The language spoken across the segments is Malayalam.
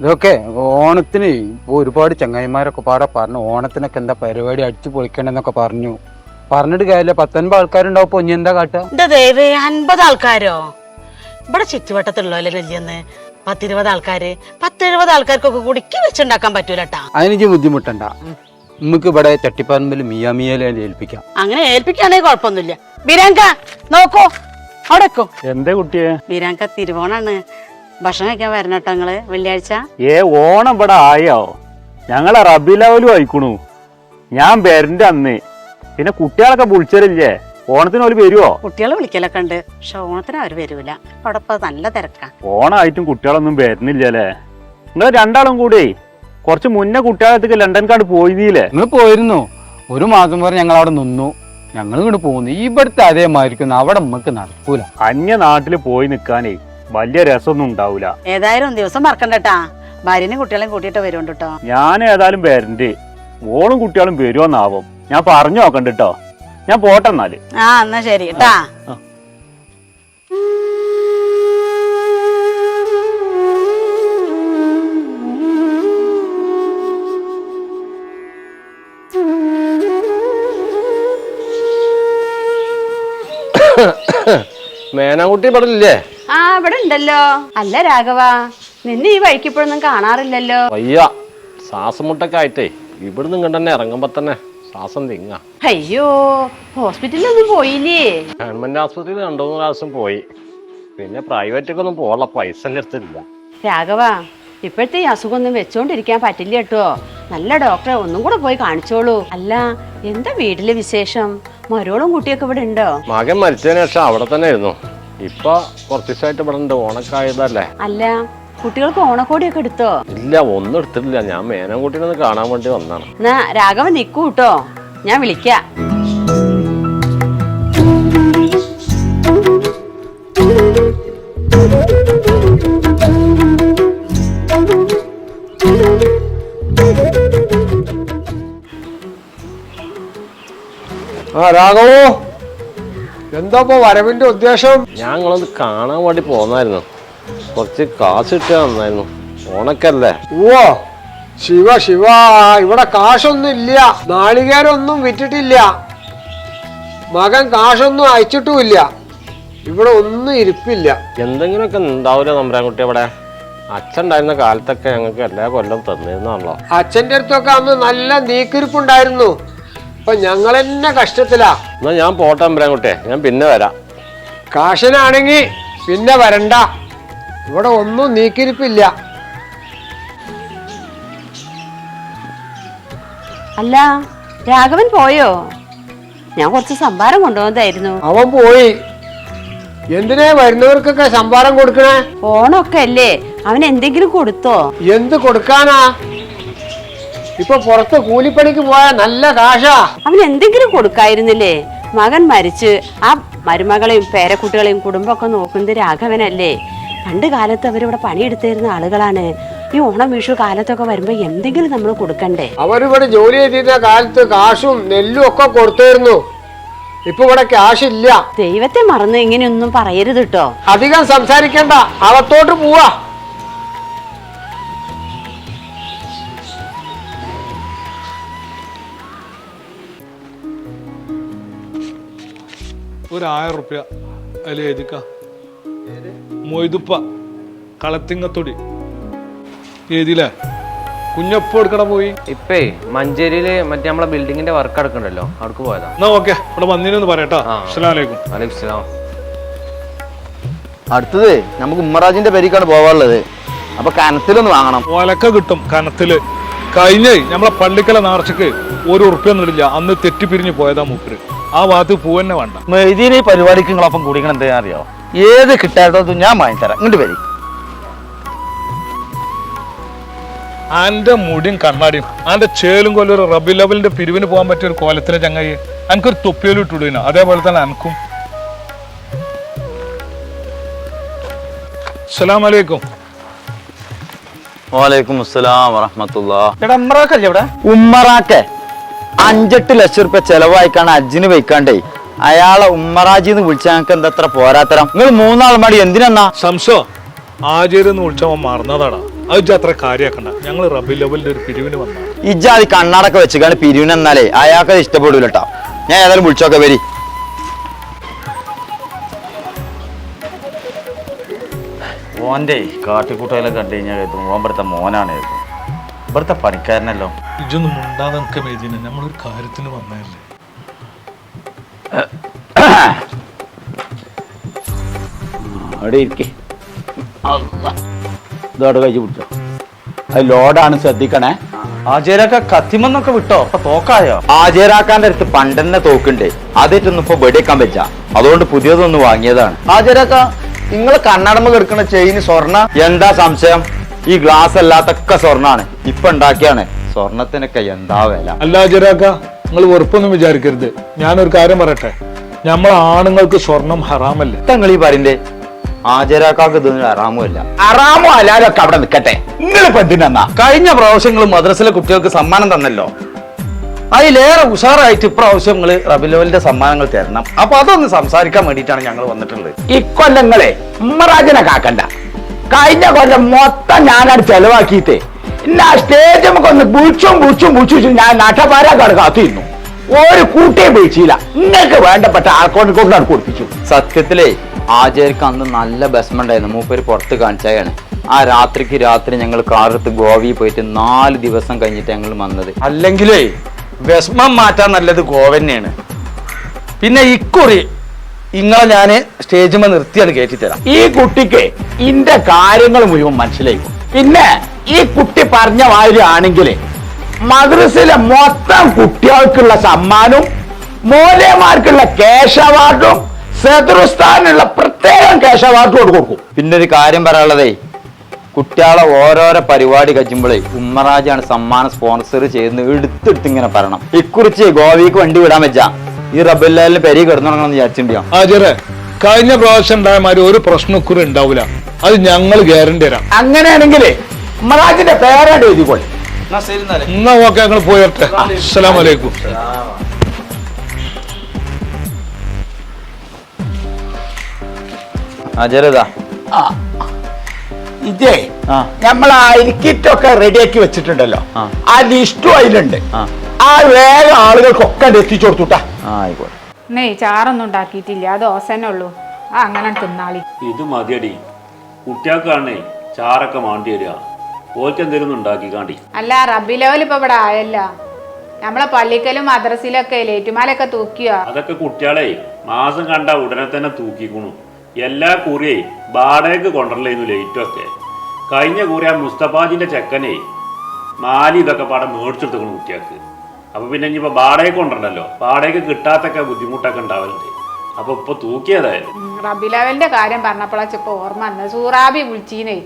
അതൊക്കെ ഓണത്തിന് ഒരുപാട് ചങ്ങായിമാരൊക്കെ പാടെ പറഞ്ഞു ഓണത്തിനൊക്കെ എന്താ പരിപാടി അടിച്ചു പൊളിക്കണ്ടെന്നൊക്കെ പറഞ്ഞിട്ട് കാര്യമില്ല. 10-50 ആൾക്കാരുണ്ടാവും. ഇനി എന്താ കാട്ടുക? എന്റെ ദൈവേ, 50 ആൾക്കാരോ? ഇവിടെ ചുറ്റുവട്ടത്തുള്ളല്ലേ നെല്ലിയെന്ന് 10-20 ആൾക്കാര്. 10-70 ആൾക്കാർക്കൊക്കെ കുടിക്ക് വെച്ചുണ്ടാക്കാൻ പറ്റൂലട്ടാ. അതിന് ബുദ്ധിമുട്ടണ്ട. നമുക്ക് ഇവിടെ ചട്ടിപ്പറമ്പിൽ മിയാമിയലെ ഏൽപ്പിക്കാം. അങ്ങനെ ഏൽപ്പിക്കാണെങ്കിൽ കുഴപ്പമൊന്നുമില്ല. ബീരാങ്ക നോക്കോ, അവിടെ വെക്കോ. എന്താ കുട്ടിയെ? ബീരാങ്ക, തിരുവോണാണ്. ഭക്ഷണം കഴിക്കാൻ വരണട്ടോ നിങ്ങള് വെള്ളിയാഴ്ച. ഓണം ഇവിടെ ആയോ? ഞങ്ങളെ റബീലവലും ആയിക്കണു. ഞാൻ വരണ്ട അന്ന്. പിന്നെ കുട്ടികളൊക്കെ വിളിച്ചരില്ലേ? ഓണത്തിന് അവര് വരുവോ? കുട്ടികളെ വിളിക്കലൊക്കെ ഉണ്ട്, പക്ഷെ ഓണത്തിന് അവര് വരൂല. അവിടെ ഇപ്പൊ നല്ല തിരക്കാ. ഓണായിട്ടും കുട്ടികളൊന്നും വരുന്നില്ലല്ലേ? നിങ്ങൾ രണ്ടാളും കൂടി കുറച്ച് മുന്നേ കുട്ടികളത്തേക്ക് ലണ്ടൻകാട് പോയില്ലേ? നിങ്ങൾ പോയിരുന്നു. 1 മാസം വരെ ഞങ്ങൾ അവിടെ നിന്നു. ഞങ്ങൾ ഇങ്ങോട്ട് പോകുന്നു. ഇവിടുത്തെ അതേമായിരിക്കും അവിടെ നമുക്ക് നടക്കൂല. അന്യ നാട്ടില് പോയി നിക്കാനേ വലിയ രസമൊന്നും ഉണ്ടാവൂല. ഏതായാലും ദിവസം മറക്കണ്ടട്ടാ. ഭാര്യനെയും കുട്ടികളെയും കൂട്ടിയിട്ട് വരുന്നുണ്ട് കേട്ടോ. ഞാൻ ഏതായാലും വരണ്ട്. ഓളും കുട്ടികളും വരുമോന്നാവും. ഞാൻ പറഞ്ഞു നോക്കണ്ടോ. ഞാൻ പോട്ടെന്നാല്. എന്നാ ശരി കേട്ടാ. മേനാൻകുട്ടി ഇവിടെ ഇല്ലേ? ഇവിടെ ഉണ്ടല്ലോ. അല്ല രാഘവ, നിന്നെ ഈ വഴിക്ക് ഇപ്പോഴൊന്നും കാണാറില്ലല്ലോ. വയ്യ, ശ്വാസം മുട്ടൊക്കെ ആയിട്ടേ ഇവിടുന്ന് ഇങ്ങോട്ട് തന്നെ ഇറങ്ങുമ്പോ തന്നെ ശ്വാസം തിങ്ങ. അയ്യോ, ഹോസ്പിറ്റലിലൊന്നും പോയില്ലേ? ഗവൺമെന്റ് ആശുപത്രിയിൽ 2-3 പ്രാവശ്യം പോയി. പിന്നെ പ്രൈവറ്റൊക്കെ ഒന്നും പോകാനുള്ള പൈസ എൻ്റെ അടുത്തില്ല. രാഘവ, ഇപ്പോഴത്തെ ഈ അസുഖം ഒന്നും വെച്ചോണ്ടിരിക്കാൻ പറ്റില്ല കേട്ടോ. നല്ല ഡോക്ടറെ ഒന്നും കൂടെ പോയി കാണിച്ചോളൂ. അല്ല, എന്താ വീട്ടിലെ വിശേഷം? മരോളും കുട്ടിയൊക്കെ ഇവിടെ ഉണ്ടോ? മകൻ മരിച്ചതിന് ശേഷം അവിടെ തന്നെ ആയിരുന്നു. ഇപ്പൊ കുറച്ച് ദിവസമായിട്ട് ഇവിടെ ഉണ്ട്. ഓണക്കായതല്ലേ. അല്ല, കുട്ടികൾക്ക് ഓണക്കോടിയൊക്കെ എടുത്തോ? ഇല്ല, ഒന്നും എടുത്തിട്ടില്ല. ഞാൻ മേനാൻകുട്ടീനെ ഒന്ന് കാണാൻ വേണ്ടി വന്നാണ്. എന്നാ രാഘവൻ നിക്കൂ കേട്ടോ, ഞാൻ വിളിക്കാം. രാഘവോ, എന്താ വരവിന്റെ ഉദ്ദേശം? ഞാൻ നിങ്ങളൊന്ന് കാണാൻ വേണ്ടി പോന്നായിരുന്നു. കുറച്ച് കാശ് കിട്ടിയാ നന്നായിരുന്നു. ഓണക്കല്ലേ. ഓ ശിവ ശിവ, ഇവിടെ കാശൊന്നും ഇല്ല. നാളികേരൊന്നും വിറ്റിട്ടില്ല. മകൻ കാശൊന്നും അയച്ചിട്ടുമില്ല. ഇവിടെ ഒന്നും ഇരിപ്പില്ല. എന്തെങ്കിലുമൊക്കെ ഉണ്ടാവില്ല തമ്പുരാൻകുട്ടി. അവിടെ അച്ഛൻ ഉണ്ടായിരുന്ന കാലത്തൊക്കെ ഞങ്ങൾക്ക് എല്ലാ കൊല്ലം തന്നിരുന്നാണല്ലോ. അച്ഛൻ്റെ അടുത്തൊക്കെ അന്ന് നല്ല നീക്കിരിപ്പുണ്ടായിരുന്നു. ഇപ്പൊ ഞങ്ങൾ തന്നെ കഷ്ടത്തിലാ. എന്നാ ഞാൻ പോട്ടെ തമ്പുരാൻകുട്ടിയെ, ഞാൻ പിന്നെ വരാം. കാശിനാണെങ്കി പിന്നെ വരണ്ട. ഇവിടെ ഒന്നും നീക്കിരിപ്പില്ല. അല്ല, രാഘവൻ പോയോ? ഞാൻ കുറച്ച് സംഭാരം കൊണ്ടുവന്നതായിരുന്നു. അവൻ പോയി. എന്തിനാ വരുന്നവർക്കൊക്കെ സംഭാരം കൊടുക്കണേ? ഓണമൊക്കെ അല്ലേ, അവൻ എന്തെങ്കിലും കൊടുത്തോ? എന്ത് കൊടുക്കാനാ? ഇപ്പൊ പുറത്ത് കൂലിപ്പണിക്ക് പോയാ നല്ല കാശാ. അവൻ എന്തെങ്കിലും കൊടുക്കായിരുന്നില്ലേ? മകൻ മരിച്ച് ആ മരുമകളെയും പേരക്കുട്ടികളെയും കുടുംബമൊക്കെ നോക്കുന്നത് രാഘവനല്ലേ? പണ്ട് കാലത്ത് അവരിവിടെ പണിയെടുത്തിരുന്ന ആളുകളാണ്. ഈ ഓണം വിഷു കാലത്തൊക്കെ വരുമ്പോ എന്തെങ്കിലും നമ്മൾ കൊടുക്കണ്ടേ? അവരിവിടെ ജോലി ചെയ്തിരുന്ന കാലത്ത് കാശും നെല്ലും ഒക്കെ കൊടുത്തിരുന്നു. ഇപ്പൊ ഇവിടെ ക്യാഷ് ഇല്ല. ദൈവത്തെ മറന്ന് ഇങ്ങനെയൊന്നും പറയരുത് കേട്ടോ. അധികം സംസാരിക്കണ്ട, അകത്തോട്ട് പോവാ. ഒരു 1000 റുപ്യ അതിൽ എഴുതിക്ക. മൊയ്തുപ്പ കളത്തിങ്ങത്തൊടി എഴുതിയില്ലേ? കുഞ്ഞപ്പ എടുക്കണ പോയി. ഇപ്പേ മഞ്ചേരിയില് മറ്റേ നമ്മളെ ബിൽഡിങ്ങിന്റെ വർക്ക് എടുക്കണ്ടല്ലോ, അവിടേക്ക് പോയതാ. എന്നാ ഓക്കെ, ഇവിടെ വന്നീനൊന്ന് പറയട്ടാ. അസ്സലാമലൈക്കും. വലൈക്കും സലാം. അടുത്തത് നമുക്ക് ഉമ്മറാജിന്റെ പേരിക്കാണ് പോവാനുള്ളത്. അപ്പൊ കനത്തിലൊന്ന് വാങ്ങണം. ഒലക്ക കിട്ടും കനത്തില്. കഴിഞ്ഞേ നമ്മളെ പള്ളിക്കല നേർച്ചക്ക് 1 ഉറുപ്പ്യ ഒന്നുമില്ല. അന്ന് തെറ്റിപ്പിരിഞ്ഞ് പോയതാ മൂപ്പര്. ആ ഭാഗത്ത് പൂവന്നെ വേണ്ട. ഇതിന് ഈ പരിപാടിക്ക് നിങ്ങളൊപ്പം കൂടിക്കണം. എന്താ അറിയോ? ഏത് കിട്ടാത്തതും ഞാൻ വാങ്ങിത്തരാം. ഇങ്ങോട്ട് വരി. ആന്റെ മുടിയും കണ്ണാടിയും ആന്റെ ചേലും കൊല്ലം ഒരു റബി ലെവലിന്റെ പിരിവിന് പോകാൻ പറ്റിയ ഒരു കോലത്തിലെ ചങ്ങായി. എനിക്കൊരു തൊപ്പിയിലും ഇട്ടുടീന. അതേപോലെ തന്നെ എനിക്കും. അസ്സലാമലൈക്കും. വലൈക്കും അസ്സലാം വറഹ്മത്തുള്ളാഹി. ഉമ്മറാക്കെ 5-8 ലക്ഷം റുപ്യ ചെലവായിക്കാണ് അജ്ജിന് വയ്ക്കാണ്ടേ. അയാളെ ഉമ്മറാജിന്ന് വിളിച്ചാൽ ഞങ്ങൾക്ക് എന്താ പോരാത്തരം? നിങ്ങൾ 3 ആൾ മടി എന്തിനാ? സംശോ ആചാര്യെന്ന് വിളിച്ചവൻ മറന്നതാടാ. അത് അത്ര കാര്യാക്കണ്ട. ഞങ്ങൾ റബീഉൽ അവ്വലിന്റെ ഒരു പിരിവിന് വന്നാ. ഇജാതി കണ്ണാടൊക്കെ വെച്ചാൽ പിരിവിനെന്നാലേ അയാൾക്ക് ഇഷ്ടപ്പെടൂല കേട്ടോ. ഞാൻ ഏതായാലും വിളിച്ചോക്കെ വരി. ഓൻ്റെ കാട്ടിക്കൂട്ടയിലൊക്കെ കണ്ടു കഴിഞ്ഞാൽ ഓൻ ഇവിടുത്തെ മോനാണ് ഇവിടുത്തെ പണിക്കാരനല്ലോ. ഇജൊന്നും മുണ്ടാതെ നമുക്ക് മേജീന, നമ്മളൊരു കാര്യത്തിന് വന്നതല്ലേ. അവിടെ ഇരിക്കേ, ഇതോടെ കഴിച്ച് പിടിച്ചോ. അത് ലോഡാണ്, ശ്രദ്ധിക്കണേ. ആചേരാക്ക കത്തിമെന്നൊക്കെ വിട്ടോ, അപ്പൊ തോക്കായോ? ആചേരാക്കാന്റെ അടുത്ത് പണ്ടെന്നെ തോക്കുണ്ട്, അതിട്ടൊന്നും ഇപ്പൊ വെടിയേക്കാൻ വെച്ചാ, അതുകൊണ്ട് പുതിയതൊന്ന് വാങ്ങിയതാണ്. ആചേരാക്ക, നിങ്ങൾ കണ്ണടമ്പ് കിടക്കുന്ന ചെയിന് സ്വർണ്ണ? എന്താ സംശയം? ഈ ഗ്ലാസ് അല്ലാത്തൊക്കെ സ്വർണ്ണാണ്, ഇപ്പൊ ഉണ്ടാക്കിയാണ്. സ്വർണത്തിനൊക്കെ എന്താ വില? അല്ല ജരാക്ക, നിങ്ങൾ വെറുപ്പൊന്നും വിചാരിക്കരുത്. ഞാനൊരു കാര്യം പറയട്ടെ, നമ്മൾ ആണുങ്ങൾക്ക് സ്വർണം ഹറാമല്ലേ? നിങ്ങൾ ഈ പറയണ്ടേ? ആചാരാക്കാക്ക് ഇതൊന്നും അറാമുമല്ല. അറാമോ അലാരൊക്കെ അവിടെ നിൽക്കട്ടെ. നിങ്ങളിപ്പോ എന്തിനാ? കഴിഞ്ഞ പ്രാവശ്യങ്ങൾ മദ്രസിലെ കുട്ടികൾക്ക് സമ്മാനം തന്നല്ലോ, അതിലേറെ ഉഷാറായിട്ട് ഇപ്രാവശ്യം നിങ്ങൾ റബീഉൽ സമ്മാനങ്ങൾ തരണം. അപ്പൊ അതൊന്ന് സംസാരിക്കാൻ വേണ്ടിയിട്ടാണ് ഞങ്ങൾ വന്നിട്ടുള്ളത്. ഇക്കൊല്ലങ്ങളെ ഉമ്മറാജിനെ കാക്കണ്ട. കഴിഞ്ഞ കൊല്ലം മൊത്തം ഞാനത് ചെലവാക്കിയിട്ട് ഇന്ന സ്റ്റേജ് നമുക്കൊന്ന് ബുച്ചും ഞാൻ നാട്ടപ്പാരാക്കാട് കാത്തിരുന്നു. ഒരു കൂട്ടിയെ വീഴ്ചയില്ല. നിങ്ങൾക്ക് വേണ്ടപ്പെട്ട ആൾക്കോട് കൊണ്ടാണ് കൊടുപ്പിച്ചു. സത്യത്തിലേ ആചാര്യക്ക് അന്ന് നല്ല ബസ്മുണ്ടായിരുന്നു. മൂപ്പര് പുറത്ത് കാണിച്ചായാണ്. ആ രാത്രി ഞങ്ങൾ കാറെടുത്ത് ഗോവയിൽ പോയിട്ട് 4 ദിവസം കഴിഞ്ഞിട്ട് ഞങ്ങൾ വന്നത്. അല്ലെങ്കിലേ വിഷമം മാറ്റാൻ നല്ലത് ഗോവന്നെയാണ്. പിന്നെ ഇക്കുറി ഇങ്ങളെ ഞാൻ സ്റ്റേജിൽ നിർത്തിയാണ് കയറ്റിത്തരാം. ഈ കുട്ടിക്ക് ഇന്റെ കാര്യങ്ങൾ മുഴുവൻ മനസ്സിലായി. പിന്നെ ഈ കുട്ടി പറഞ്ഞ മാതിരി ആണെങ്കിൽ മദ്രസിലെ മൊത്തം കുട്ടികൾക്കുള്ള സമ്മാനവും മോലേമാർക്കുള്ള ക്യാഷ് അവാർഡും സദറുസ്ഥാനുള്ള പ്രത്യേകം ക്യാഷ് അവാർഡും കൊടുക്കും. പിന്നെ ഒരു കാര്യം പറയാനുള്ളതേ, കുട്ടികളെ ഓരോരോ പരിപാടി കഴിയുമ്പോഴേ ഉമ്മറാജാണ് സമ്മാനം സ്പോൺസർ ചെയ്യുന്നത്. എടുത്തെടുത്ത് ഇങ്ങനെ പറയണം. ഇക്കുറിച്ച് ഗോവയ്ക്ക് വണ്ടി വിടാൻ വെച്ചാ ഈ റബീഉൽ പെരി കിടന്നുറങ്ങണം വിചാരിച്ചിട്ടുണ്ടോ? ആചാരെ, കഴിഞ്ഞ പ്രാവശ്യം ഉണ്ടായ മാതിരി ഒരു പ്രശ്നം ഇക്കുറി ഉണ്ടാവില്ല, അത് ഞങ്ങൾ ഗ്യാരണ്ടി തരാം. അങ്ങനെയാണെങ്കിലേ ഉമ്മറാജിന്റെ പേരായിട്ട് എഴുതിക്കോളി. എന്നാ ഓക്കെ, ഞങ്ങൾ പോയട്ടെ. അസ്സലാമു അലൈക്കും. ആചാരതാ ഇതേ നമ്മൾ ആ അരിക്കിറ്റൊക്കെ റെഡിയാക്കി വെച്ചിട്ടുണ്ടല്ലോ, ആ ലിസ്റ്റും അതിലുണ്ട്. ആ വേഗം ആളുകൾക്കൊക്കെ എത്തിച്ചു കൊടുത്തുട്ടാ. ആയിക്കോട്ടെ. നെയ് ചാറൊന്നും ഉണ്ടാക്കിയിട്ടില്ല, അത് ദോശന്നെ ഉള്ളൂ. അങ്ങനെ തിന്നാളി. ഇത് മതിയടി, കുട്ടികൾക്കാണേ ചാറൊക്കെ മാണ്ടി വരിക. ഓർക്ക് എന്തെങ്കിലും ഉണ്ടാക്കി കാണ്ടി. അല്ല റബീഉൽ അവ്വൽ ഇപ്പൊ ഇവിടെ ആയല്ല, നമ്മളെ പള്ളിക്കലും മദ്രസിലൊക്കെ ലേറ്റുമാലൊക്കെ തൂക്കിയോ? അതൊക്കെ കുട്ടികളെ മാസം കണ്ട ഉടനെ തന്നെ തൂക്കിക്കണു. എല്ലാ കുറിയേ ബാടകയ്ക്ക് കൊണ്ടല്ലേന്നു ലേറ്റൊക്കെ. കഴിഞ്ഞ കുറി ആ മുസ്തഫാജിന്റെ ചെക്കനെ മാലി ഇതൊക്കെ പാടെ മേടിച്ചെടുത്തുക്കണു കുട്ടികൾക്ക്. അപ്പൊ പിന്നെ ഇനിയിപ്പോ ബാടകയ്ക്ക് കൊണ്ടല്ലോ, ബാടകയ്ക്ക് കിട്ടാത്തൊക്കെ ബുദ്ധിമുട്ടൊക്കെ ഉണ്ടാവലുണ്ട്. അപ്പൊ ഇപ്പൊ തൂക്കിയതായാലും. റബീഉൽ അവ്വലിന്റെ കാര്യം പറഞ്ഞപ്പോഴാ ഇപ്പൊ ഓർമ്മ വന്നത്. സൂറാബി വിളിച്ചീനേ,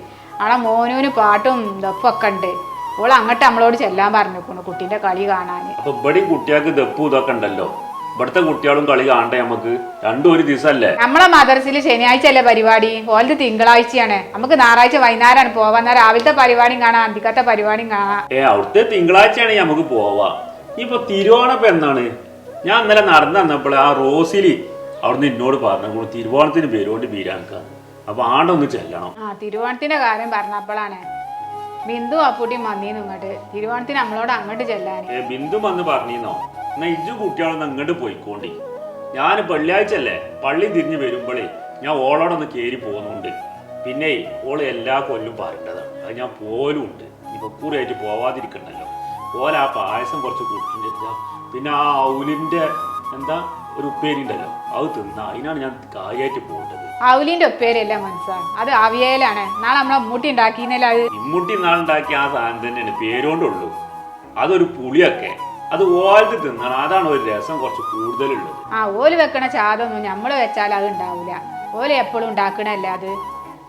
അവളെ മോനൂന് പാട്ടും ദപ്പൊക്കെ ഉണ്ട്. ഓൾ അങ്ങോട്ട് നമ്മളോട് ചെല്ലാൻ പറഞ്ഞേക്കണു കുട്ടീന്റെ കളി കാണാന്. അപ്പൊ ഇവിടെയും കുട്ടികൾക്ക് ദപ്പും ഇതൊക്കെ ഉണ്ടല്ലോ. ഇവിടുത്തെ കുട്ടികളും കളി കാണണ്ടേ നമുക്ക്? രണ്ടും ഒരു ദിവസമല്ലേ? നമ്മളെ മദ്രസിൽ ശനിയാഴ്ച അല്ലേ പരിപാടി, ഓലത് തിങ്കളാഴ്ചയാണ്. നമുക്ക് ഞായറാഴ്ച വൈകുന്നേരമാണ് പോവാൻ. രാവിലത്തെ പരിപാടിയും കാണാം, അന്തിക്കത്തെ പരിപാടിയും കാണാം. അവിടുത്തെ തിങ്കളാഴ്ചയാണെങ്കിൽ നമുക്ക് പോവാ. ഇപ്പൊ തിരുവോണപ്പം എന്നാണ്? ഞാൻ ഇന്നലെ നടന്നു വന്നപ്പോൾ ആ റോസിലി അവിടുന്ന് എന്നോട് പറഞ്ഞു തിരുവോണത്തിന് പേരുകൊണ്ട് ബീരാൻക്കാണ്. അപ്പൊ ആണ്ടൊന്ന് ചെല്ലണം. തിരുവോണത്തിന്റെ കാര്യം പറഞ്ഞപ്പോഴാണ് ബിന്ദു അപ്പൂട്ടിയും വന്നീന്ന് ഇങ്ങോട്ട്. തിരുവോണത്തിന് നമ്മളോട് അങ്ങോട്ട് ചെല്ലാൻ. ബിന്ദു വന്ന് പറഞ്ഞോ? എന്നാ ഇജു കുട്ടികളൊന്ന് അങ്ങോട്ട് പോയിക്കോണ്ടി. ഞാൻ വെള്ളിയാഴ്ച അല്ലേ പള്ളി തിരിഞ്ഞ് വരുമ്പോഴേ ഞാൻ ഓളോടൊന്ന് കയറി പോകുന്നുണ്ട്. പിന്നെ ഓള് എല്ലാ കൊല്ലും പറയേണ്ടതാണ്, അത് ഞാൻ പോലും ഉണ്ട്. ഇപ്പൊ കൂറായിട്ട് പോവാതിരിക്കണ്ടല്ലോ. ഓല ആ പായസം കുറച്ച് കുടിച്ചിട്ട് പിന്നെ ആ ഔലിന്റെ എന്താ ഒരു ഉപ്പേരി ഉണ്ടല്ലോ, അത് തിന്ന. അതിനാണ് ഞാൻ കാര്യമായിട്ട് പോകേണ്ടത്. ഔലിന്റെ ഉപ്പേരിയല്ല മനസ്സാണ്, അത് അവിയലാണ്. നാളെ നമ്മളെ മുട്ടി ഉണ്ടാക്കിയെന്നല്ല. അത് ഇമ്മുട്ടി നാളുണ്ടാക്കിയ ആ സാധനം തന്നെയാണ്, പേരോണ്ടുള്ളൂ. അതൊരു പുളിയൊക്കെ അത് ഓലത്ത് തിന്നണം, അതാണ് ഒരു രസം കുറച്ച് കൂടുതലുള്ളത്. ഓല് വെക്കണ ചാതൊന്നും നമ്മള് വെച്ചാൽ അത് ഉണ്ടാവൂല. ഓല് എപ്പോഴും ഉണ്ടാക്കണല്ലേ അത്.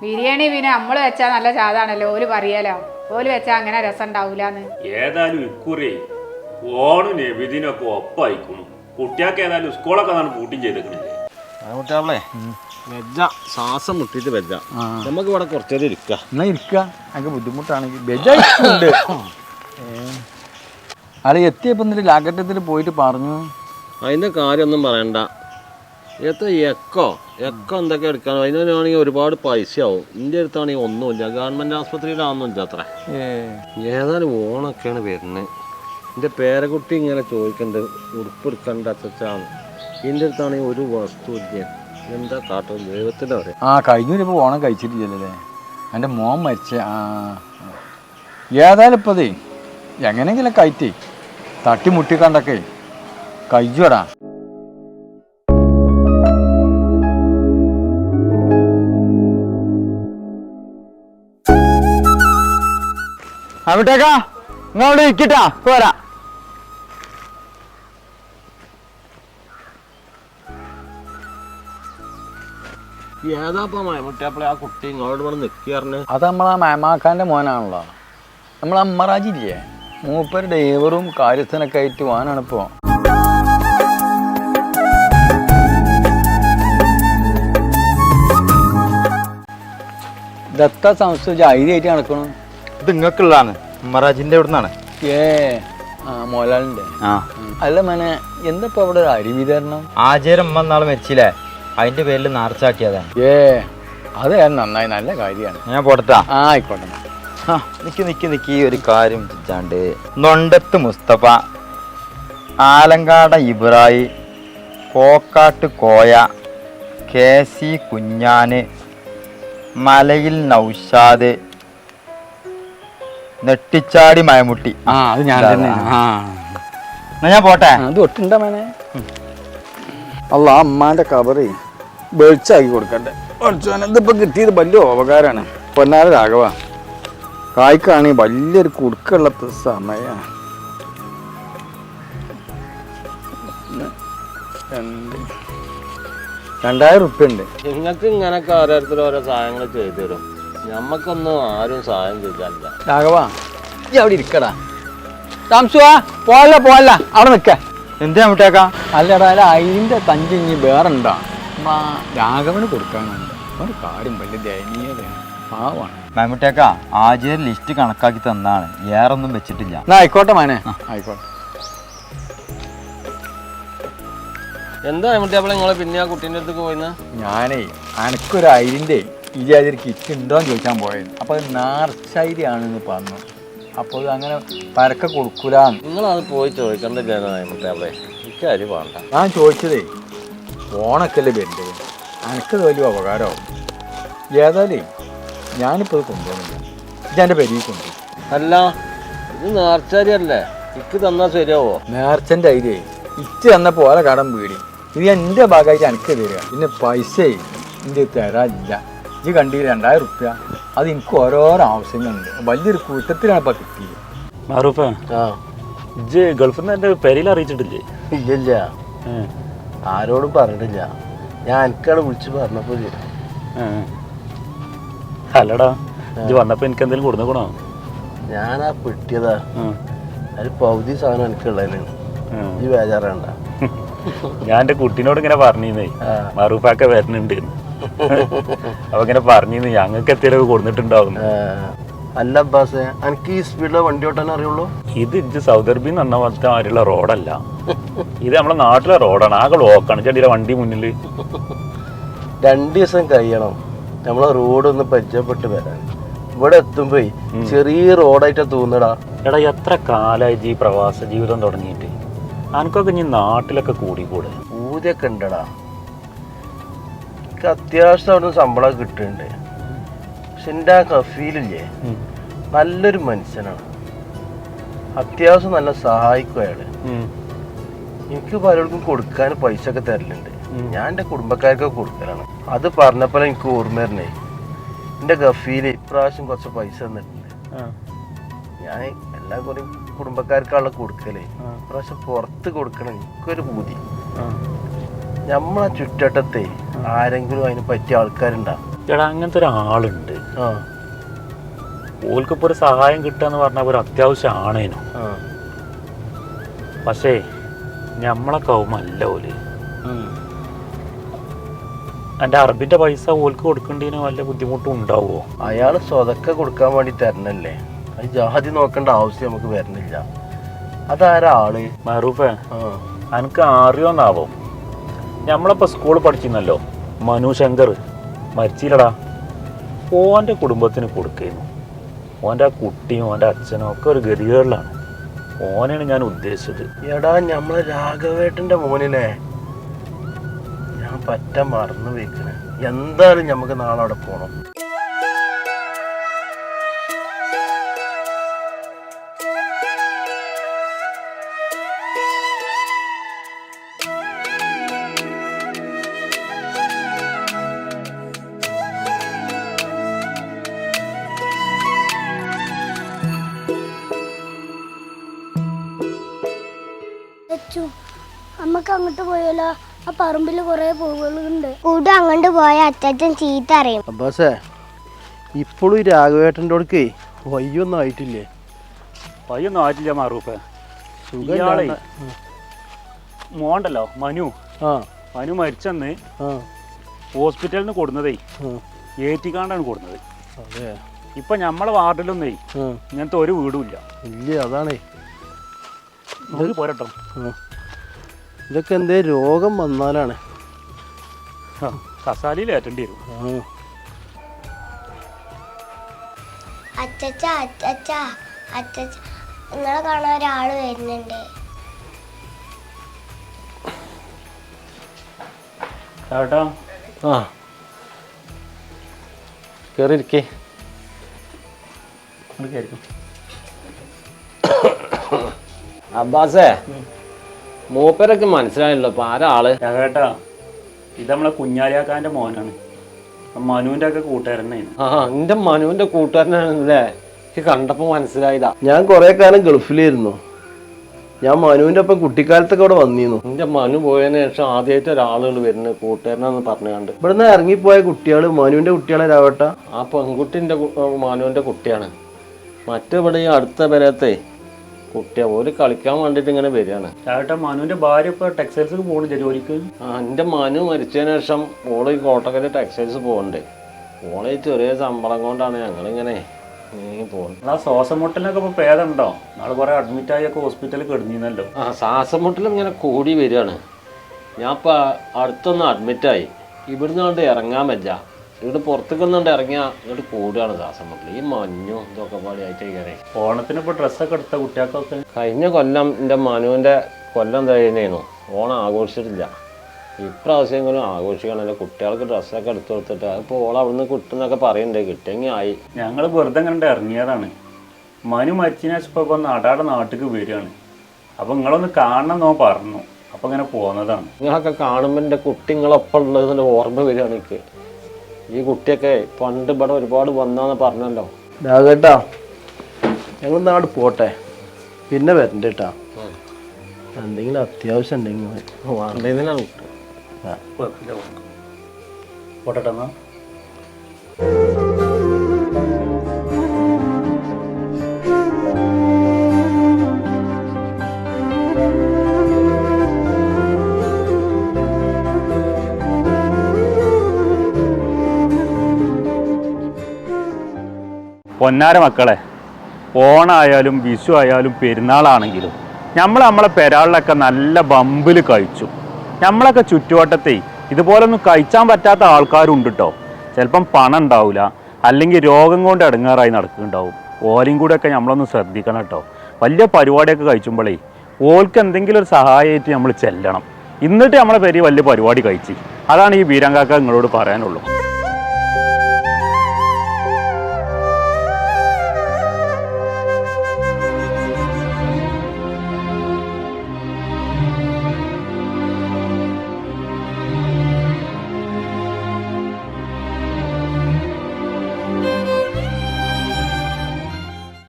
ബിരിയാണി പിന്നെ നമ്മള് വെച്ചാൽ നല്ല ചാതാണല്ലോ, ഓല് പറയാലോ. ഓല് വെച്ചാൽ അങ്ങനെ രസം ഉണ്ടാവൂലെന്ന്. ഏതായാലും ഇക്കുറി ഓണും നബിദിനൊക്കെ ഒപ്പായിക്കണു. കുട്ടികൾക്ക് ഏതായാലും സ്കൂളൊക്കെ നാണ് പൂട്ടിയും ചെയ്തേക്കണില്ലേ? കുട്ടികളെ വെജ ശ്വാസം മുട്ടിയിട്ട് വെജ. നമുക്ക് ഇവിടെ കുറച്ചേരം ഇരിക്കാം. എന്നാ ഇരിക്കുക, എനിക്ക് ബുദ്ധിമുട്ടാണെങ്കിൽ ബെജായിട്ടുണ്ട്. അത് എത്തിയപ്പോൾ ലാഗറ്റത്തിൽ പോയിട്ട് പറഞ്ഞു. അതിന്റെ കാര്യമൊന്നും പറയണ്ട. എത്ര എക്കോ എന്തൊക്കെ എടുക്കാൻ അതിനാണെങ്കിൽ ഒരുപാട് പൈസ ആവും എൻ്റെ അടുത്താണെങ്കിൽ ഒന്നുമില്ല ഗവൺമെൻറ് ആസ്പത്രിയിലാണെന്നില്ല അത്ര ഏതായാലും ഓണൊക്കെയാണ് വരുന്നത് എൻ്റെ പേരക്കുട്ടി ഇങ്ങനെ ചോദിക്കുന്നുണ്ട് ഉടുപ്പെടുക്കണ്ട അച്ചാന്ന് എൻ്റെ അടുത്താണെങ്കിൽ ഒരു വസ്തുവില്ല എന്താ കാട്ടും ദൈവത്തിൻ്റെ പറയാം. കഴിഞ്ഞിപ്പോൾ ഓണം കഴിച്ചിട്ടില്ലല്ലേ എൻ്റെ മോൻ മരിച്ച ഏതായാലും ഇപ്പതേ എങ്ങനെയെങ്കിലും കയറ്റി തട്ടിമുട്ടിക്കണ്ടൊക്കെ കഴിച്ചുടാ. അവിട്ടേക്കാ ഇങ്ങോട്ട് ഇരിക്കട്ടാ പോരാ. ഏതാപ്പാ മയമുട്ടിയപ്പോളെ ആ കുട്ടി ഇങ്ങോട്ട് ഇവിടെ നിൽക്കാറിന്? അത് നമ്മളാ മേമാക്കാൻ്റെ മോനാണല്ലോ, നമ്മളെ അമ്മറാജില്ലേ, മൂപ്പര് ഡ്രൈവറും കാര്യസ്ഥനൊക്കെ ആയിട്ട് പോകാനാണിപ്പോ. ഇതെത്ര സംസ്ഥ ഐഡിയായിട്ട് നടക്കണം. ഇത് നിങ്ങൾക്കുള്ളതാണ്, മറാജിന്റെ ഇവിടെ നിന്നാണ്. മോലാളിന്റെ. അല്ല മോനെ, എന്താ അവിടെ ഒരു അരി വിതരണം? ആചാരമ്മ നാളെ മരിച്ചില്ലേ, അതിന്റെ പേരിൽ നേർച്ചാക്കിയതാണ്. അത് നന്നായി, നല്ല കാര്യമാണ്. ഞാൻ പോട്ടെട്ടാ. ആയിക്കോട്ടെ. നിക്ക് ഒരു കാര്യം ചിച്ചാണ്ട്. നൊണ്ടത്ത് മുസ്തഫ, ആലങ്കാട ഇബ്രാഹിം, കോക്കാട്ട് കോയ, KC കുഞ്ഞാന്, മലയിൽ നൗഷാദ്, നെട്ടിച്ചാടി മയമുട്ടി. അത് ഞാൻ തന്നെ. ഞാൻ പോട്ടെ. അത് ഒട്ടുണ്ടോ മോനെ? അല്ല അമ്മാന്റെ കബറ് വെളിച്ചാക്കി കൊടുക്കട്ടെ. ഇതിപ്പോ കിട്ടിയത് വലിയ ഉപകാരമാണ്. പൊന്നാര രാഘവ, കായ്ക്കാണെങ്കിൽ വലിയൊരു കുടുക്കുള്ള സമയ. 2000 ഉറുപ്പ്യ ഉണ്ട്. നിങ്ങൾക്ക് ഇങ്ങനൊക്കെ ഓരോരുത്തർ ഓരോ സഹായങ്ങൾ ചെയ്തു തരും, ഞമ്മക്കൊന്നും ആരും സഹായം ചെയ്താലില്ല. രാഘവ ഈ അവിടെ ഇരിക്കടാ. താമസുവാ പോവല്ല അവിടെ നിക്ക. എന്താ മുട്ടേക്കാ? അല്ലടാ, അതിന്റെ തഞ്ചി ഇനി വേറെ ഉണ്ടോ? രാഘവന് കൊടുക്കാനാണ്. ഒരു കാര്യം വലിയ ദയനീയതയാണ്, പാവാണ്. മമ്മൂട്ടേക്ക ആചാര്യ ലിസ്റ്റ് കണക്കാക്കി തന്നാണ്, ഏറൊന്നും വെച്ചിട്ടില്ല. എന്നാ ആയിക്കോട്ടെ മോനെ, ആയിക്കോട്ടെ. എന്താ മമ്മൂട്ടിയപ്പോൾ നിങ്ങൾ പിന്നെ ആ കുട്ടീൻ്റെ അടുത്തേക്ക് പോയിന്ന്? ഞാനേ അനക്കൊരു അരിൻ്റെ ഇജാതിരി കിറ്റ് ഉണ്ടോയെന്ന് ചോദിക്കാൻ പോയത്. അപ്പോൾ അത് നാർച്ചൈരിയാണെന്ന് പറഞ്ഞു. അപ്പോൾ അത് അങ്ങനെ പരക്കെ കൊടുക്കൂലാന്ന്. നിങ്ങളത് പോയി ചോദിക്കണ്ടില്ല മമ്മൂട്ടിയപ്പോളെ, എനിക്ക് അരി വേണ്ട. ഞാൻ ചോദിച്ചതേ ഓണക്കല്ലേ വരുന്നത്, എനിക്കത് വലിയ ഉപകാരമാവും. ഏതായാലും ഞാനിപ്പോൾ ഇത് കൊണ്ടുപോകുന്നില്ല, ഇതെൻ്റെ പെരിയിൽ കൊണ്ടു. അല്ല ഇത് നേർച്ചരിയല്ലേ, ഇക്ക് തന്നാൽ ശരിയാവോ? നേർച്ചൻ്റെ ഐഡിയ ഇറ്റ് തന്നപ്പോൾ ഓരോ കടം വീടി. ഇത് എൻ്റെ ഭാഗമായിട്ട് എനിക്ക് തരിക. പിന്നെ പൈസ എൻ്റെ തരാനില്ല. ഇത് കണ്ടില്ല 2000 ഉറുപ്പ്യ. അത് എനിക്ക് ഓരോരോ ആവശ്യങ്ങളുണ്ട്. വലിയൊരു കൂട്ടത്തിലാണ് ഇപ്പം കിട്ടിയത്. മാറൂപ്പ, ഇജ്ജ് ഗൾഫിൽ നിന്ന് എൻ്റെ പെരയിൽ അറിയിച്ചിട്ടില്ലേ? ഇല്ല, ആരോടും പറഞ്ഞിട്ടില്ല. ഞാൻ എനിക്കാണ് വിളിച്ച് പറഞ്ഞപ്പോൾ. അല്ലടാ, ഇജ്ജ് വന്നപ്പോൾ എനിക്ക് എന്തെങ്കിലും കൊടുക്കണോ? ഞാനാ പെട്ടിയതാ, അതിൽ പകുതി സാധനം എനിക്കുള്ളതിന്. ഈ ബേജാറാണ്ട. ഞാൻ എൻ്റെ കുട്ടീനോട് ഇങ്ങനെ പറഞ്ഞിരുന്നേ മറൂപ്പൊക്കെ വരുന്നുണ്ട്. അപ്പൊ ഇങ്ങനെ പറഞ്ഞിരുന്നു ഞങ്ങൾക്ക് എത്തിയൊക്കെ കൊടുത്തിട്ടുണ്ടാവും. അല്ല അബ്ബാസെ, എനിക്ക് ഈ സ്പീഡിലെ വണ്ടി ഓട്ടാൻ അറിയുള്ളൂ. ഇത് ഇജ്ജ് സൗദി അറേബ്യ പറഞ്ഞ പോലത്തെ മാതിരിയുള്ള റോഡല്ല, ഇത് നമ്മളെ നാട്ടിലെ റോഡാണ്. ആകെ ബ്ലോക്കാണ് ചെടിയിലെ വണ്ടി മുന്നിൽ. 2 ദിവസം കഴിയണം നമ്മളെ റോഡൊന്ന് പരിചയപ്പെട്ട് വരാൻ. ഇവിടെ എത്തുമ്പോ ചെറിയ റോഡായിട്ടാ തോന്നടാ. എടാ, എത്ര കാലമായി ഈ പ്രവാസ ജീവിതം തുടങ്ങിയിട്ട്? എനിക്കൊക്കെ ഇനി നാട്ടിലൊക്കെ കൂടിക്കൂടെ? ഊതിയൊക്കെ ഉണ്ടടാ, എനിക്ക് അത്യാവശ്യം അവിടെ ശമ്പളം കിട്ടുന്നുണ്ട്. പക്ഷെ എൻ്റെ ആ കഫീലില്ലേ, നല്ലൊരു മനുഷ്യനാണ്. അത്യാവശ്യം നല്ല സഹായിക്കും അയാള്. എനിക്ക് പലർക്കും കൊടുക്കാൻ പൈസ ഒക്കെ തരലുണ്ട്. ഞാൻ എൻ്റെ കുടുംബക്കാർക്കൊക്കെ കൊടുക്കലാണ്. അത് പറഞ്ഞപ്പോൾ എനിക്ക് ഓർമ്മ വരണേ, എൻ്റെ ഗഫീല് ഇപ്രാവശ്യം കുറച്ച് പൈസ തന്നിട്ടുണ്ട്. ഞാൻ എല്ലാ കുറേ കുടുംബക്കാർക്കുള്ള കൊടുക്കലേ, ഇപ്രാവശ്യം പുറത്ത് കൊടുക്കണം. എനിക്കൊരു ബുദ്ധി, നമ്മളെ ചുറ്റട്ടത്തെ ആരെങ്കിലും അതിന് പറ്റിയ ആൾക്കാരുണ്ടാ? എടാ, അങ്ങനത്തെ ഒരാളുണ്ട്. ഓൽക്കിപ്പോ ഒരു സഹായം കിട്ടുക പറഞ്ഞാൽ ഒരു അത്യാവശ്യം ആണേനോ. പക്ഷേ ഞമ്മളെ കൗമല്ല ഓല്. എൻ്റെ അറബിന്റെ പൈസ ഓൽക്ക് കൊടുക്കേണ്ടതിന് വല്ല ബുദ്ധിമുട്ടും ഉണ്ടാവുമോ? അയാൾ സ്വതക്ക കൊടുക്കാൻ വേണ്ടി തരണല്ലേ, അത് ജാതി നോക്കേണ്ട ആവശ്യം നമുക്ക് വരുന്നില്ല. അതാരാ ആള്? മറൂപ്പേ, എനിക്ക് അറിയോന്നാവും. നമ്മളപ്പോൾ സ്കൂളിൽ പഠിച്ചിരുന്നല്ലോ മനു ശങ്കർ മരിച്ചില്ലടാ. ഓൻ്റെ കുടുംബത്തിന് കൊടുക്കുന്നു. ഓൻ്റെ ആ കുട്ടിയും ഓൻ്റെ അച്ഛനും ഒക്കെ ഒരു ഗതികേടിലാണ്. ഓനാണ് ഞാൻ ഉദ്ദേശിച്ചത്. എടാ നമ്മളെ രാഘവേട്ടൻ്റെ മോനിനെ ഞാൻ പറ്റ മറന്നു വെക്കണേ. എന്തായാലും നമുക്ക് നാളെ അവിടെ പോകണം. നമുക്ക് അങ്ങോട്ട് പോയാലോ? ആ പറമ്പിൽ കുറെ പൂവുകളുണ്ട്. കൂടെ അങ്ങോട്ട് പോയ അച്ചാച്ചൻ ചീത്ത അറിയും. അബ്ബാസേ, ഇപ്പോഴും ഈ രാഘവേട്ടൻ്റെ അടുക്കേ വയ്യൊന്നും ആയിട്ടില്ലേ? പയ്യൊന്നും ആയിട്ടില്ല മാറൂപ്പേ. ഇയാളെ മോണ്ടല്ലോ മനു, മനു മരിച്ചെന്ന് ഹോസ്പിറ്റലിൽ നിന്ന് കൊടുന്നതേ ഏറ്റിക്കാണ്ടാണ് കൊടുന്നത്. അതെ. ഇപ്പൊ നമ്മളെ വാർഡിലൊന്നേ ഇങ്ങനത്തെ ഒരു വീടും ഇല്ല. ഇല്ല, അതാണേ. നമുക്ക് പോരട്ടോ. ഇതൊക്കെ എന്തേ രോഗം വന്നാലാണ്. കസാലയിൽ ഏറ്റേണ്ടി വരും. അച്ചച്ച അച്ചച്ച അച്ചച്ച, നിങ്ങളെ കാണാൻ ഒരാള് വരുന്നുണ്ട്. ചേട്ടാ, ആ കേറിയിരിക്കേ. അബ്ബാസേ, മൂപ്പരൊക്കെ മനസ്സിലായല്ലോ. ഇപ്പൊ ആരാ ആള്? ചേട്ടാ, ഇത് നമ്മളെ കുഞ്ഞാലിയാക്കാന്റെ മോനാണ്. മനുവിന്റെ ഒക്കെ കൂട്ടുകാരനാണ്. എന്റെ മനുവിന്റെ കൂട്ടുകാരനാണല്ലേ? എനിക്ക് കണ്ടപ്പോ മനസ്സിലായതാ. ഞാൻ കുറെ കാലം ഗൾഫിലായിരുന്നു. ഞാൻ മനുവിന്റെ ഒപ്പം കുട്ടിക്കാലത്തൊക്കെ അവിടെ വന്നിരുന്നു. എന്റെ മനു പോയതിനു ശേഷം ആദ്യമായിട്ട് ഒരാളുകൾ വരുന്നത് കൂട്ടുകാരനാന്ന് പറഞ്ഞു കണ്ട്. ഇവിടുന്ന് ഇറങ്ങിപ്പോയ കുട്ടികള് മനുവിന്റെ കുട്ടികളെ രാവട്ട. ആ പെൺകുട്ടിന്റെ മനുവിന്റെ കുട്ടിയാണ്. മറ്റിവിടെ ഈ അടുത്ത പേരത്തെ കുട്ടിയാ ഓര് കളിക്കാൻ വേണ്ടിട്ട് ഇങ്ങനെ വരികയാണ്. ചേട്ടാ, മനുവിന്റെ ഭാര്യ ഇപ്പൊ ടെക്സ്റ്റൈൽസിൽ പോകണില്ല ജോലിക്ക്. എന്റെ മനു മരിച്ചതിന് ശേഷം ഓള് ഈ കോട്ടക്കല് ടെക്സ്റ്റൈൽസ് പോകണ്ടേ. ഓളെ ചെറിയ ശമ്പളം കൊണ്ടാണ് ഞങ്ങളിങ്ങനെ പോകുന്നത്. ആ ശ്വാസം മുട്ടലിനൊക്കെ ഇപ്പൊ ഭേദമുണ്ടോ? നാളെ കുറെ അഡ്മിറ്റായി ഒക്കെ ഹോസ്പിറ്റലിൽ കിടന്നിരുന്നല്ലോ. ശ്വാസം മുട്ടലും ഇങ്ങനെ കൂടി വരികയാണ്. ഞാൻ ഇപ്പൊ അടുത്തൊന്ന് അഡ്മിറ്റായി. ഇവിടുന്ന് കൊണ്ട് ഇറങ്ങാൻ പറ്റില്ല. ഇവിടെ പുറത്തേക്കൊന്നുകൊണ്ട് ഇറങ്ങിയാൽ ഇങ്ങോട്ട് കൂടുകയാണ് ശ്വാസം മുട്ടൽ. ഈ മഞ്ഞും ഇതൊക്കെ പാടിയായിട്ട് കയറി. ഓണത്തിന് ഇപ്പൊ ഡ്രസ്സൊക്കെ എടുത്ത കുട്ടികൾക്കൊക്കെ കഴിഞ്ഞ കൊല്ലം എൻ്റെ മനുവിൻ്റെ കൊല്ലം കഴിഞ്ഞു. ഓണം ആഘോഷിച്ചിട്ടില്ല. ഇപ്രാവശ്യങ്ങളും ആഘോഷിക്കണമല്ലോ. കുട്ടികൾക്ക് ഡ്രസ്സൊക്കെ എടുത്തു കൊടുത്തിട്ട് അതിപ്പോൾ ഓൾ അവിടുന്ന് കിട്ടുന്നൊക്കെ പറയുന്നുണ്ട്. കിട്ടിയെങ്കിൽ ആയി. ഞങ്ങൾ വെറുതെ കണ്ട് ഇറങ്ങിയതാണ്. മനു മരിച്ചതിന് ശേഷം ഇപ്പൊ നടാടെ നാട്ടിലേക്ക് വരികയാണ്. അപ്പൊ നിങ്ങളൊന്ന് കാണണം എന്നോ പറഞ്ഞു. അപ്പൊ ഇങ്ങനെ പോകുന്നതാണ്. നിങ്ങളൊക്കെ കാണുമ്പോൾ എൻ്റെ കുട്ടിങ്ങളൊപ്പം ഉള്ളതിൻ്റെ ഓർമ്മ വരികയാണ് എനിക്ക്. ഈ കുട്ടിയൊക്കെ പണ്ട് ഇവിടെ ഒരുപാട് വന്നാന്ന് പറഞ്ഞല്ലോ. രാഘേട്ടാ, ഞങ്ങൾ നാട് പോട്ടെ, പിന്നെ വരണ്ട കേട്ടാ. എന്തെങ്കിലും അത്യാവശ്യം ഉണ്ടെങ്കിൽ വേണ്ടതിനാണ് പോട്ടെ. പൊന്നാര മക്കളെ, ഓണായാലും വിഷു ആയാലും പെരുന്നാളാണെങ്കിലും നമ്മളെ പെരാളിലൊക്കെ നല്ല ബമ്പിൽ കഴിച്ചു. നമ്മളൊക്കെ ചുറ്റുവട്ടത്തെ ഇതുപോലൊന്നും കഴിച്ചാൻ പറ്റാത്ത ആൾക്കാരുണ്ട് കേട്ടോ. ചിലപ്പം പണം ഉണ്ടാവില്ല, അല്ലെങ്കിൽ രോഗം കൊണ്ട് ഇടങ്ങാറായി നടക്കുന്നുണ്ടാവും. ഓലയും കൂടെയൊക്കെ നമ്മളൊന്ന് ശ്രദ്ധിക്കണം കേട്ടോ. വലിയ പരിപാടിയൊക്കെ കഴിച്ചുമ്പോഴേ ഓൾക്ക് എന്തെങ്കിലും ഒരു സഹായമായിട്ട് നമ്മൾ ചെല്ലണം. എന്നിട്ട് നമ്മളെ പേര് വലിയ പരിപാടി കഴിച്ച്. അതാണ് ഈ വീരങ്കാക്ക നിങ്ങളോട് പറയാനുള്ളൂ.